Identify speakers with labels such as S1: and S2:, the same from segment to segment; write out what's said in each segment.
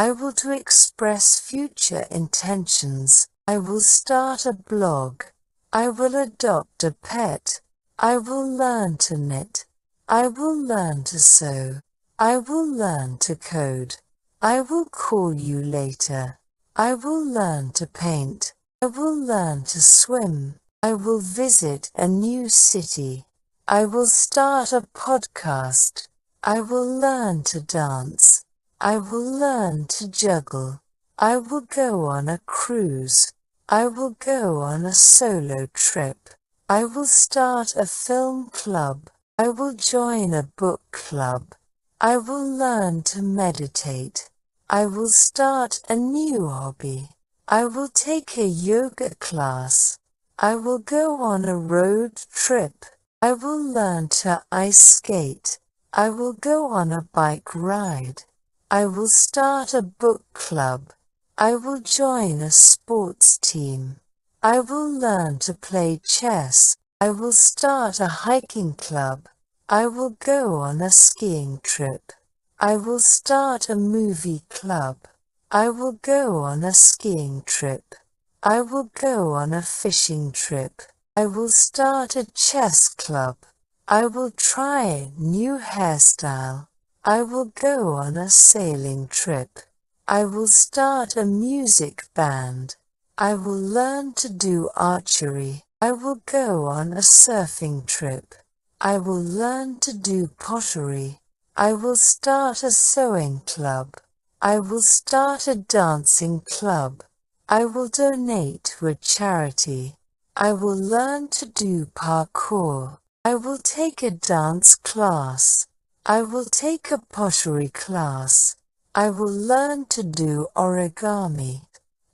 S1: I will to express future intentions. I will start a blog. I will adopt a pet. I will learn to knit. I will learn to sew. I will learn to code. I will call you later. I will learn to paint. I will learn to swim. I will visit a new city. I will start a podcast. I will learn to dance. I will learn to juggle. I will go on a cruise. I will go on a solo trip. I will start a film club. I will join a book club. I will learn to meditate. I will start a new hobby. I will take a yoga class. I will go on a road trip. I will learn to ice skate. I will go on a bike ride. I will start a book club. I will join a sports team. I will learn to play chess. I will start a hiking club. I will go on a skiing trip. I will start a movie club. I will go on a skiing trip. I will go on a fishing trip. I will start a chess club. I will try a new hairstyle. I will go on a sailing trip. I will start a music band. I will learn to do archery. I will go on a surfing trip. I will learn to do pottery. I will start a sewing club. I will start a dancing club. I will donate to a charity. I will learn to do parkour. I will take a dance class. I will take a pottery class. I will learn to do origami.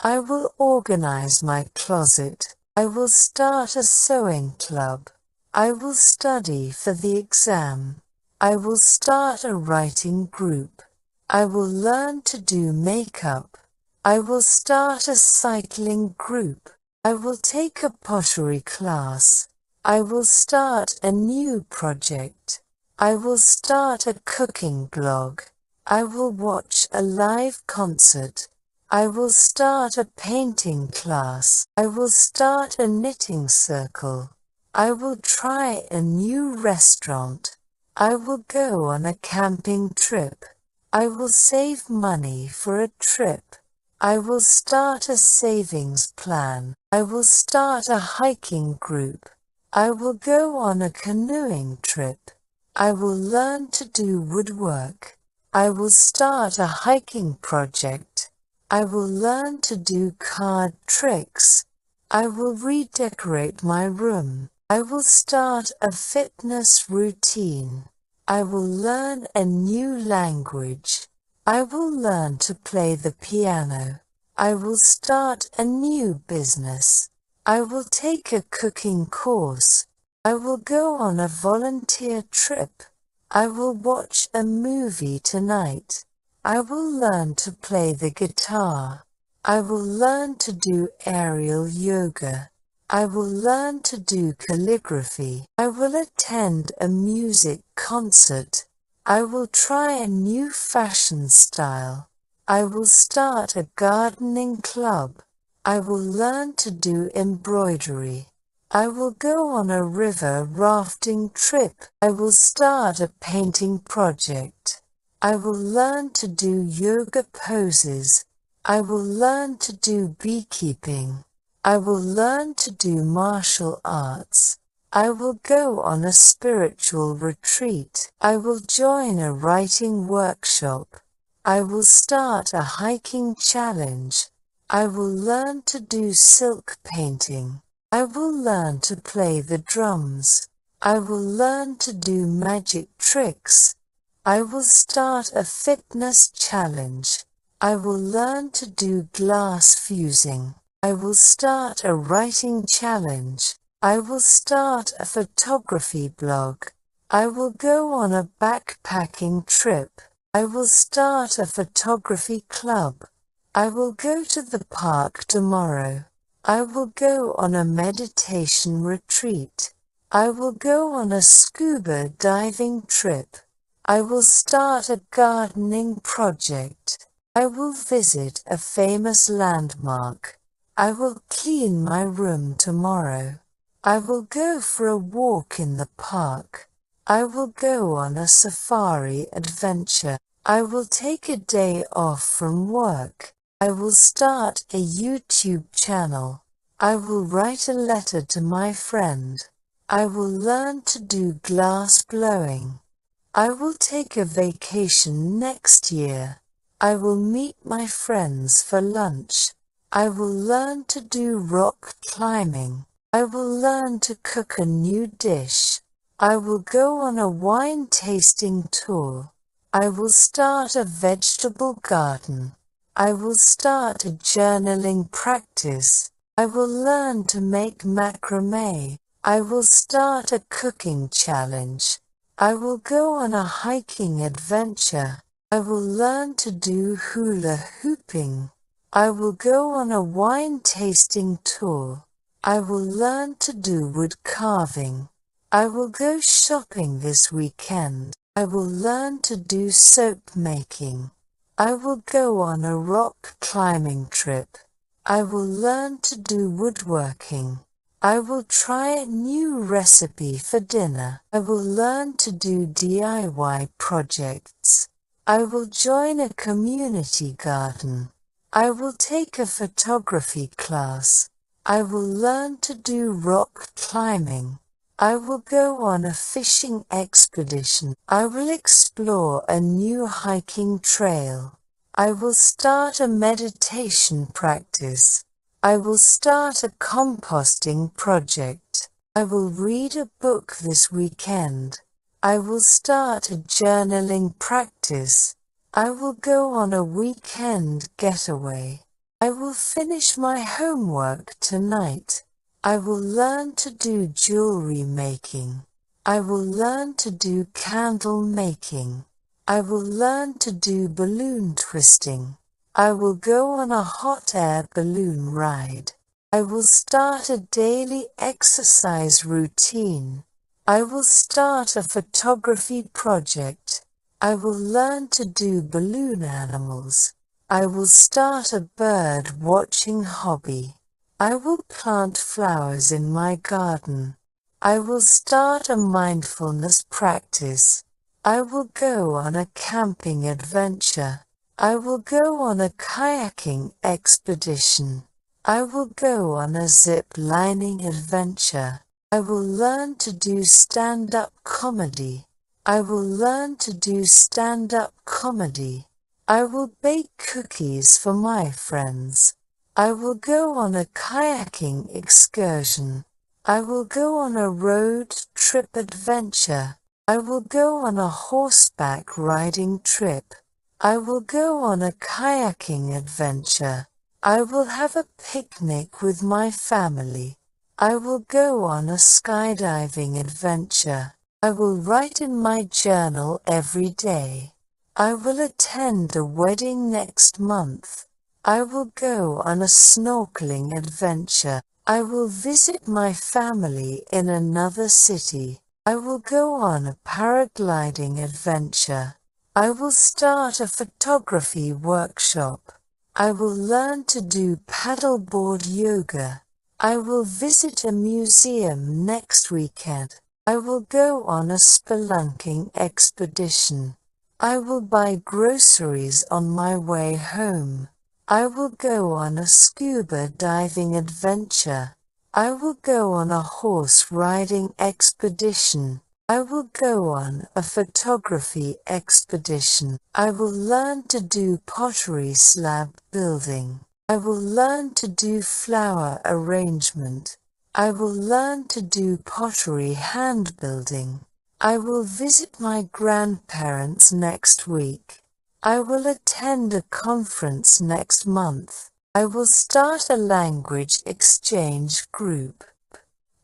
S1: I will organize my closet. I will start a sewing club. I will study for the exam. I will start a writing group. I will learn to do makeup. I will start a cycling group. I will take a pottery class. I will start a new project. I will start a cooking blog. I will watch a live concert. I will start a painting class. I will start a knitting circle. I will try a new restaurant. I will go on a camping trip. I will save money for a trip. I will start a savings plan. I will start a hiking group. I will go on a canoeing trip. I will learn to do woodwork. I will start a hiking project. I will learn to do card tricks. I will redecorate my room. I will start a fitness routine. I will learn a new language. I will learn to play the piano. I will start a new business. I will take a cooking course. I will go on a volunteer trip. I will watch a movie tonight. I will learn to play the guitar. I will learn to do aerial yoga. I will learn to do calligraphy. I will attend a music concert. I will try a new fashion style. I will start a gardening club. I will learn to do embroidery. I will go on a river rafting trip. I will start a painting project. I will learn to do yoga poses. I will learn to do beekeeping. I will learn to do martial arts. I will go on a spiritual retreat. I will join a writing workshop. I will start a hiking challenge. I will learn to do silk painting. I will learn to play the drums. I will learn to do magic tricks. I will start a fitness challenge. I will learn to do glass fusing. I will start a writing challenge. I will start a photography blog. I will go on a backpacking trip. I will start a photography club. I will go to the park tomorrow. I will go on a meditation retreat. I will go on a scuba diving trip. I will start a gardening project. I will visit a famous landmark. I will clean my room tomorrow. I will go for a walk in the park. I will go on a safari adventure. I will take a day off from work. I will start a YouTube channel. I will write a letter to my friend. I will learn to do glass blowing. I will take a vacation next year. I will meet my friends for lunch. I will learn to do rock climbing. I will learn to cook a new dish. I will go on a wine tasting tour. I will start a vegetable garden. I will start a journaling practice. I will learn to make macrame. I will start a cooking challenge. I will go on a hiking adventure. I will learn to do hula hooping. I will go on a wine tasting tour. I will learn to do wood carving. I will go shopping this weekend. I will learn to do soap making. I will go on a rock climbing trip. I will learn to do woodworking. I will try a new recipe for dinner. I will learn to do DIY projects. I will join a community garden. I will take a photography class. I will learn to do rock climbing. I will go on a fishing expedition. I will explore a new hiking trail. I will start a meditation practice. I will start a composting project. I will read a book this weekend. I will start a journaling practice. I will go on a weekend getaway. I will finish my homework tonight. I will learn to do jewelry making. I will learn to do candle making. I will learn to do balloon twisting. I will go on a hot air balloon ride. I will start a daily exercise routine. I will start a photography project. I will learn to do balloon animals. I will start a bird watching hobby. I will plant flowers in my garden. I will start a mindfulness practice. I will go on a camping adventure. I will go on a kayaking expedition. I will go on a zip lining adventure. I will learn to do stand-up comedy. I will learn to do stand-up comedy. I will bake cookies for my friends. I will go on a kayaking excursion. I will go on a road trip adventure. I will go on a horseback riding trip. I will go on a kayaking adventure. I will have a picnic with my family. I will go on a skydiving adventure. I will write in my journal every day. I will attend a wedding next month. I will go on a snorkeling adventure. I will visit my family in another city. I will go on a paragliding adventure. I will start a photography workshop. I will learn to do paddleboard yoga. I will visit a museum next weekend. I will go on a spelunking expedition. I will buy groceries on my way home. I will go on a scuba diving adventure. I will go on a horse riding expedition. I will go on a photography expedition. I will learn to do pottery slab building. I will learn to do flower arrangement. I will learn to do pottery hand building. I will visit my grandparents next week. I will attend a conference next month. I will start a language exchange group.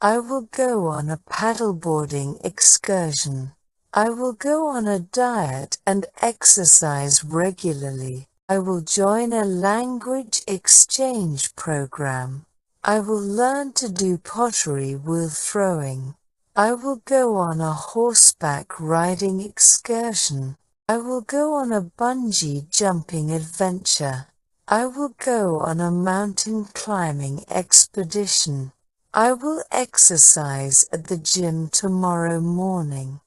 S1: I will go on a paddleboarding excursion. I will go on a diet and exercise regularly. I will join a language exchange program. I will learn to do pottery wheel throwing. I will go on a horseback riding excursion. I will go on a bungee jumping adventure. I will go on a mountain climbing expedition. I will exercise at the gym tomorrow morning.